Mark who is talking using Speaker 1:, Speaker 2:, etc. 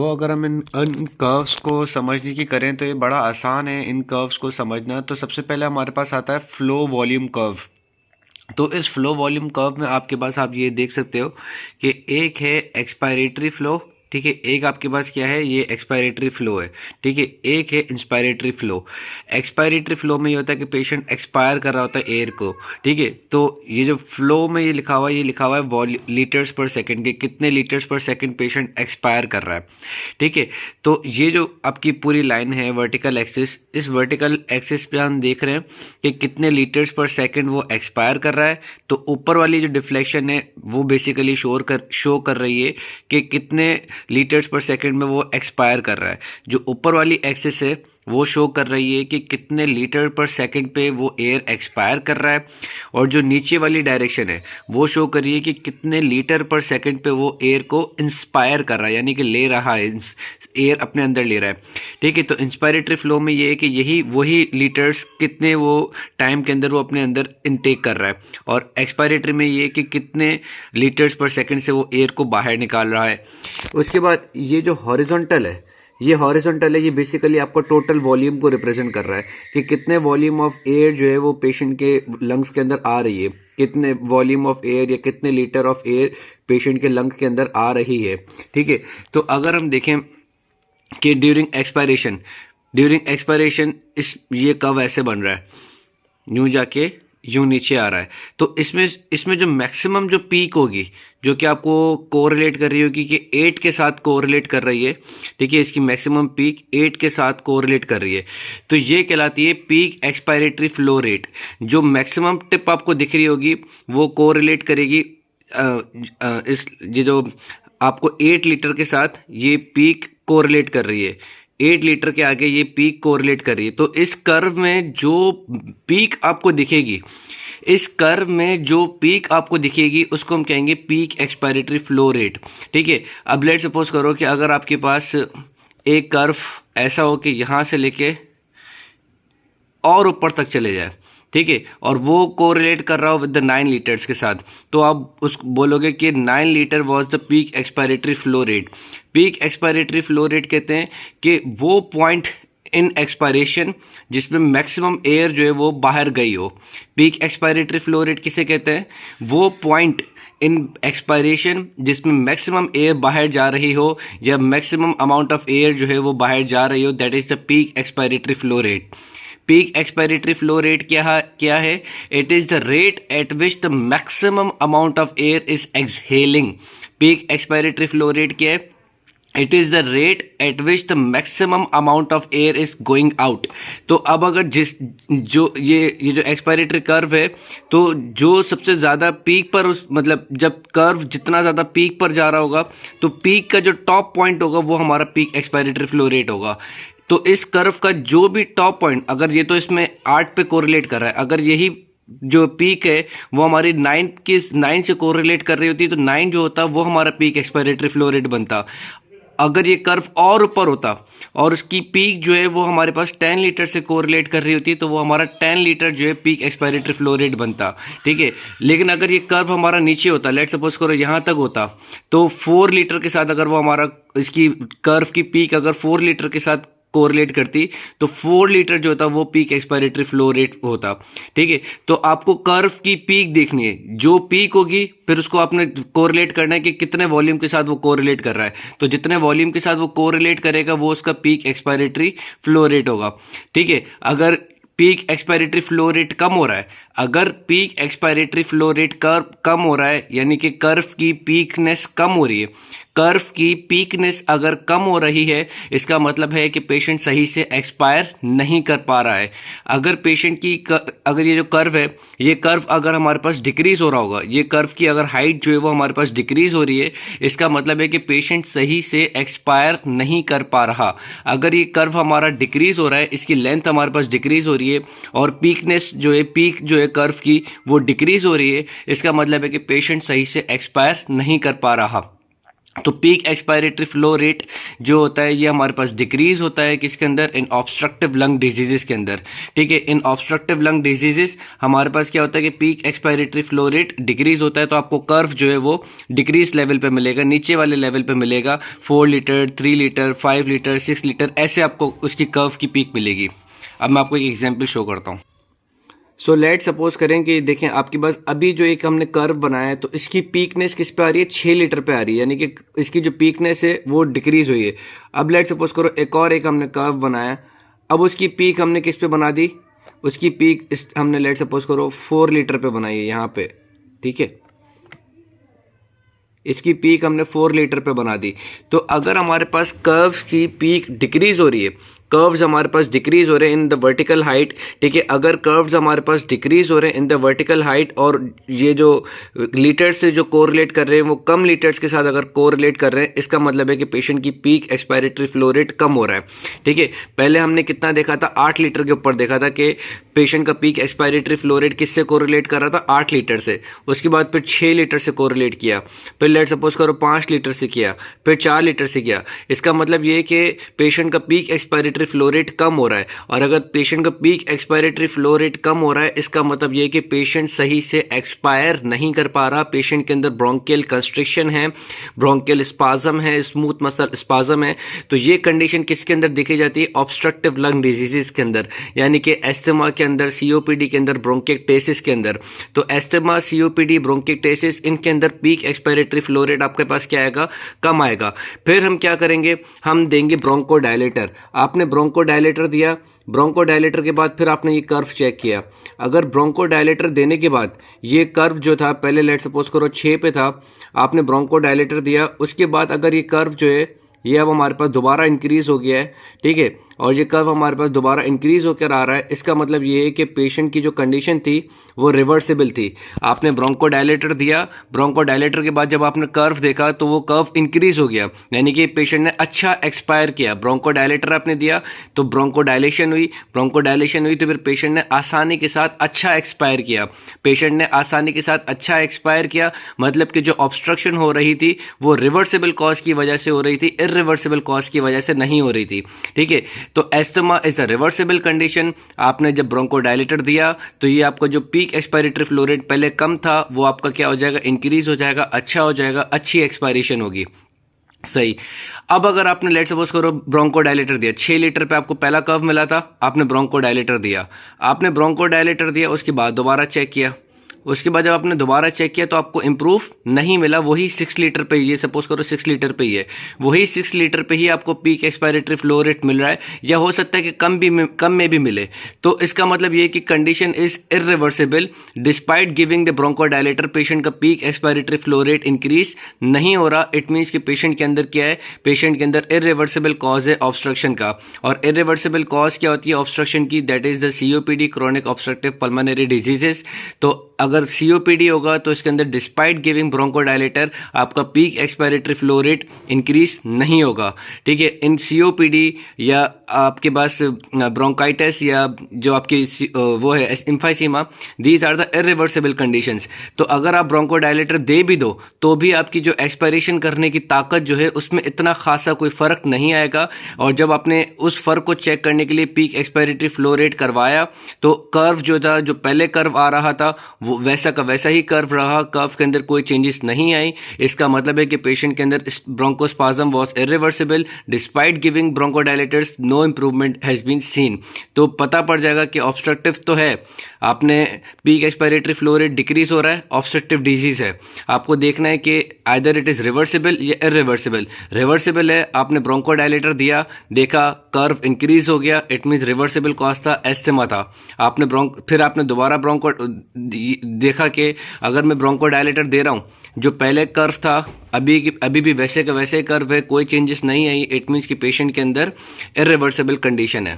Speaker 1: अगर हम इन कर्व्स को समझने की करें तो ये बड़ा आसान है इन कर्व्स को समझना। तो सबसे पहले हमारे पास आता है फ्लो वॉल्यूम कर्व। तो इस फ्लो वॉल्यूम कर्व में आपके पास आप ये देख सकते हो कि एक है एक्सपायरेटरी फ्लो, ठीक है, एक आपके पास क्या है, ये एक्सपायरेटरी फ्लो है, ठीक है, एक है इंस्पायरेटरी फ्लो। एक्सपायरेटरी फ्लो में ये होता है कि पेशेंट एक्सपायर कर रहा होता है एयर को, ठीक है। तो ये जो फ्लो में ये लिखा हुआ है, ये लिखा हुआ है लीटर्स पर सेकंड के, कितने लीटर्स पर सेकंड पेशेंट एक्सपायर कर रहा है, ठीक है। तो ये जो आपकी पूरी लाइन है वर्टिकल एक्सिस, इस वर्टिकल एक्सिस पे हम देख रहे हैं कि कितने लीटर्स पर सेकंड वो एक्सपायर कर रहा है। तो ऊपर वाली जो डिफ्लेक्शन है वो बेसिकली शो कर रही है कि कितने लीटर्स पर सेकंड में वो एक्सपायर कर रहा है। जो ऊपर वाली एक्सिस है वो शो कर रही है कि कितने लीटर पर सेकंड पे वो एयर एक्सपायर कर रहा है, और जो नीचे वाली डायरेक्शन है वो शो कर रही है कि कितने लीटर पर सेकंड पे वो एयर को इंस्पायर कर रहा है, यानी कि ले रहा है, एयर अपने अंदर ले रहा है, ठीक है। तो इंस्पायरेटरी फ्लो में ये है कि यही वही लीटर्स कितने वो टाइम के अंदर वो अपने अंदर इनटेक कर रहा है, और एक्सपायरेटरी में ये है कि कितने लीटर्स पर सेकंड से वो एयर को बाहर निकाल रहा है। उसके बाद ये जो हॉरिजॉन्टल है, ये बेसिकली आपको टोटल वॉल्यूम को रिप्रेजेंट कर रहा है कि कितने वॉल्यूम ऑफ एयर जो है वो पेशेंट के लंग्स के अंदर आ रही है, कितने वॉल्यूम ऑफ एयर या कितने लीटर ऑफ एयर पेशेंट के लंग्स के अंदर आ रही है, ठीक है। तो अगर हम देखें कि ड्यूरिंग एक्सपायरेशन इस ये कब ऐसे बन रहा है, यूं जाके यूं नीचे आ रहा है। तो इसमें जो मैक्सिमम जो पीक होगी, जो कि आपको कोरिलेट कर रही होगी कि 8 के साथ कोरिलेट कर रही है, ठीक है, इसकी मैक्सिमम पीक 8 के साथ कोरिलेट कर रही है, तो ये कहलाती है पीक एक्सपायरेटरी फ्लो रेट। जो मैक्सिमम टिप आपको दिख रही होगी वो कोरिलेट करेगी इस ये जो आपको 8 लीटर के साथ ये पीक कोरिलेट कर रही है, 8 लीटर के आगे ये पीक कोरिलेट कर रही है। तो इस कर्व में जो पीक आपको दिखेगी, उसको हम कहेंगे पीक एक्सपायरेटरी फ्लो रेट, ठीक है। अब लेट सपोज करो कि अगर आपके पास एक कर्व ऐसा हो कि यहां से लेके और ऊपर तक चले जाए, ठीक है, और वो कोरिलेट कर रहा हो विद द 9 लीटर्स के साथ, तो आप उस बोलोगे कि 9 litre was the peak expiratory flow rate. Peak expiratory flow rate कहते हैं कि वो पॉइंट इन एक्सपायरेशन जिसमें मैक्सिमम एयर जो है वो बाहर गई हो। पीक एक्सपायरेटरी फ्लो रेट किसे कहते हैं, वो पॉइंट इन एक्सपायरेशन जिसमें मैक्सिमम एयर बाहर जा रही हो, या मैक्सिमम अमाउंट ऑफ एयर जो है वो बाहर जा रही हो, that is the peak expiratory flow rate. Peak expiratory flow rate क्या है? It is the rate at which the maximum amount of air is exhaling. Peak expiratory flow rate क्या है? It is the rate at which the maximum amount of air is going out. तो अब अगर जो जो expiratory curve है, तो जो सबसे ज्यादा पीक पर मतलब जब कर्व जितना ज्यादा पीक पर जा रहा होगा, तो पीक का जो टॉप पॉइंट होगा वो हमारा पीक एक्सपायरेटरी फ्लो रेट होगा। तो इस कर्व का जो भी टॉप पॉइंट, अगर ये तो इसमें 8 पे कोरिलेट कर रहा है, अगर यही जो पीक है वो हमारी 9 से कोरिलेट कर रही होती, तो 9 जो होता वो हमारा पीक एक्सपायरेटरी फ्लो रेट बनता। अगर ये कर्व और ऊपर होता और उसकी पीक जो है वो हमारे पास 10 लीटर से कोरिलेट कर रही होती, तो वो हमारा 10 लीटर जो है पीक एक्सपायरेटरी फ्लो रेट बनता, ठीक है। लेकिन अगर ये कर्व हमारा नीचे होता, लेट सपोज करो यहां तक होता, तो 4 लीटर के साथ अगर वो हमारा इसकी कर्व की पीक अगर 4 लीटर के साथ कोरिलेट करती, तो 4 लीटर जो होता वो पीक एक्सपायरेटरी फ्लो रेट होता, ठीक है। तो आपको कर्व की पीक देखनी है, जो पीक होगी फिर उसको आपने कोरिलेट करना है कि कितने वॉल्यूम के साथ वो कोरिलेट कर रहा है। तो जितने वॉल्यूम के साथ वो कोरिलेट करेगा वो उसका पीक एक्सपायरेटरी फ्लो रेट होगा, ठीक है। अगर पीक एक्सपायरेटरी फ्लो रेट कम हो रहा है, अगर peak expiratory flow rate curve कम हो रहा है, यानी कि कर्व की पीकनेस कम हो रही है, कर्व की पीकनेस अगर कम हो रही है, इसका मतलब है कि पेशेंट सही से एक्सपायर नहीं कर पा रहा है। अगर पेशेंट की अगर ये जो कर्व है, ये कर्व अगर हमारे पास डिक्रीज हो रहा होगा, ये कर्व की अगर हाइट जो है वो हमारे पास डिक्रीज हो रही है, इसका मतलब है कि पेशेंट सही से एक्सपायर नहीं कर पा रहा। अगर ये कर्व हमारा डिक्रीज हो रहा है, इसकी लेंथ हमारे पास डिक्रीज हो रही है, और पीकनेस जो है पीक जो है कर्व की वो डिक्रीज हो रही है, इसका मतलब है कि पेशेंट सही से एक्सपायर नहीं कर पा रहा। तो पीक एक्सपायरेटरी फ्लो रेट जो होता है ये हमारे पास डिक्रीज होता है किसके अंदर, इन ऑब्स्ट्रक्टिव लंग डिजीजेस के अंदर। ठीक है, इन ऑब्स्ट्रक्टिव लंग डिजीजेस हमारे पास क्या होता है कि peak expiratory flow rate decrease होता है, तो आपको कर्व जो है वो डिक्रीज लेवल पे मिलेगा, नीचे वाले लेवल पे मिलेगा। 4 लीटर, 3 लीटर, 5 लीटर, 6 लीटर, ऐसे आपको उसकी कर्व की पीक मिलेगी। अब मैं आपको एक एग्जाम्पल शो करता हूँ। सो लेट सपोज करें कि देखें आपके पास अभी जो एक हमने कर्व बनाया है, तो इसकी पीकनेस किस पे आ रही है, 6 लीटर पे आ रही है, यानी कि इसकी जो पीकनेस है वो डिक्रीज हुई है। अब लेट सपोज करो एक हमने कर्व बनाया, अब उसकी पीक हमने किस पे बना दी, उसकी पीक हमने लेट सपोज करो 4 लीटर पे बनाई है यहाँ पे। ठीक है, इसकी पीक हमने 4 लीटर पे बना दी। तो अगर हमारे पास कर्व्स की पीक डिक्रीज हो रही है, कर्व्स हमारे पास डिक्रीज हो रहे हैं इन द वर्टिकल हाइट। ठीक है, अगर कर्व्स हमारे पास डिक्रीज हो रहे हैं इन द वर्टिकल हाइट और ये जो लीटर्स से जो कोरिलेट कर रहे हैं वो कम लीटर्स के साथ अगर कोरिलेट कर रहे हैं, इसका मतलब है कि पेशेंट की पीक एक्सपायरेटरी फ्लो रेट कम हो रहा है। ठीक है, पहले हमने कितना देखा था, 8 लीटर के ऊपर देखा था कि पेशेंट का पीक एक्सपायरेटरी फ्लो रेट किससे कोरिलेट कर रहा था, 8 लीटर से। उसके बाद फिर 6 लीटर से कोरिलेट किया, फिर लेट सपोज करो 5 लीटर से किया, फिर 4 लीटर से किया। इसका मतलब ये कि पेशेंट का पीक एक्सपायरेटरी फ्लो रेट कम हो रहा है। और अगर पेशेंट का पीक एक्सपायरेटरी फ्लो रेट कम हो रहा है, इसका मतलब ये कि पेशेंट सही से एक्सपायर नहीं कर पा रहा, पेशेंट के अंदर ब्रोंकियल कंस्ट्रिक्शन है, ब्रोंकियल स्पाज्म है, स्मूथ मसल स्पाज्म है। तो ये कंडीशन किसके अंदर देखी जाती है, ऑब्स्ट्रक्टिव लंग डिजीजेस के अंदर, यानी कि एस्थमा के अंदर, सीओपीडी के अंदर, ब्रोंकिएक्टेसिस के अंदर। तो एस्थमा, सीओपीडी, ब्रोंकिएक्टेसिस, इनके अंदर पीक एक्सपायरेटरी फ्लो रेट आपके पास क्या आएगा, कम आएगा। फिर हम क्या करेंगे, हम देंगे ब्रोंकोडायलेटर। आपने ब्रोंकोडायलेटर दिया, ब्रोंकोडायलेटर के बाद फिर आपने ये कर्व चेक किया। अगर ब्रोंकोडायलेटर देने के बाद ये कर्व जो था, पहले लेट सपोज करो 6 पे था, आपने ब्रोंकोडायलेटर दिया, उसके बाद अगर ये कर्व जो है ये अब हमारे पास दोबारा इंक्रीज हो गया है। ठीक है, और ये कर्व हमारे पास दोबारा इंक्रीज होकर आ रहा है, इसका मतलब ये है कि पेशेंट की जो कंडीशन थी वो रिवर्सिबल थी। आपने ब्रोंकोडायलेटर दिया, ब्रोंकोडायलेटर के बाद जब आपने कर्व देखा तो वो कर्व इंक्रीज हो गया, यानी कि पेशेंट ने अच्छा एक्सपायर किया। ब्रोंकोडायलेटर आपने दिया तो ब्रोंकोडायलेशन हुई, ब्रोंकोडायलेशन हुई तो फिर पेशेंट ने आसानी के साथ अच्छा एक्सपायर किया। पेशेंट ने आसानी के साथ अच्छा एक्सपायर किया, मतलब कि जो ऑब्स्ट्रक्शन हो रही थी वो रिवर्सिबल कॉज की वजह से हो रही थी, इरिवर्सिबल कॉज की वजह से नहीं हो रही थी। ठीक है, तो asthma is a reversible condition. आपने जब ब्रोंकोडायलेटर दिया तो ये आपका जो पीक एक्सपायरेटरी फ्लो रेट पहले कम था वो आपका क्या हो जाएगा, इंक्रीज हो जाएगा, अच्छा हो जाएगा, अच्छी एक्सपायरेशन होगी। सही। अब अगर आपने लेट सपोज करो ब्रोंकोडायलेटर दिया, 6 लीटर पे आपको पहला कर्व मिला था, आपने ब्रोंकोडायलेटर दिया, आपने ब्रोंकोडायलेटर दिया, उसके बाद दोबारा चेक किया, उसके बाद जब आपने दोबारा चेक किया तो आपको इंप्रूव नहीं मिला, वही 6 लीटर पे ही है, सपोज करो 6 लीटर पे ही है, वही 6 लीटर पे ही आपको पीक एक्सपायरेटरी फ्लो रेट मिल रहा है, या हो सकता है कि कम में भी मिले। तो इसका मतलब ये कि condition is irreversible, despite giving the bronchodilator patient का peak expiratory flow rate increase नहीं हो रहा। इट मीन्स कि पेशेंट के अंदर क्या है, पेशेंट के अंदर इरिवर्सिबल कॉज है ऑब्स्ट्रक्शन का। और इरिवर्सिबल कॉज क्या होती है ऑब्स्ट्रक्शन की, that is the COPD, chronic obstructive pulmonary diseases. तो अगर सीओपीडी होगा तो इसके अंदर डिस्पाइट गिविंग ब्रोंकोडायलेटर आपका peak expiratory flow rate increase नहीं होगा। ठीक है, इन सीओपीडी या आपके पास ब्रोंकाइटिस या जो आपकी वो है emphysema, these are the irreversible conditions. तो अगर आप ब्रोंकोडायलेटर दे भी दो तो भी आपकी जो एक्सपायरेशन करने की ताकत जो है उसमें इतना खासा कोई फर्क नहीं आएगा। और जब आपने उस फर्क को चेक करने के लिए पीक एक्सपायरेटरी फ्लो रेट करवाया तो कर्व जो था, जो पहले कर्व आ रहा था वो वैसा का वैसा ही कर्व रहा, कर्व के अंदर कोई चेंजेस नहीं आई। इसका मतलब है कि पेशेंट के अंदर bronchospasm was irreversible, despite giving bronchodilators no improvement has been seen. तो पता पड़ जाएगा कि ऑब्स्ट्रक्टिव तो है, आपने peak expiratory flow rate decrease हो रहा है, ऑब्स्ट्रक्टिव डिजीज है। आपको देखना है कि आइदर इट इज रिवर्सिबल या इरिवर्सिबल। रिवर्सिबल है, आपने ब्रोंकोडायलेटर दिया, देखा कर्व इंक्रीज हो गया, इट मीन्स रिवर्सिबल कॉज था, एस्थमा था। आपने फिर आपने दोबारा ब्रोंको देखा कि अगर मैं ब्रोंकोडायलेटर दे रहा हूँ, जो पहले कर्व था अभी भी वैसे का वैसे कर्व है, कोई चेंजेस नहीं आई, इट मीन्स कि पेशेंट के अंदर इरिवर्सिबल कंडीशन है।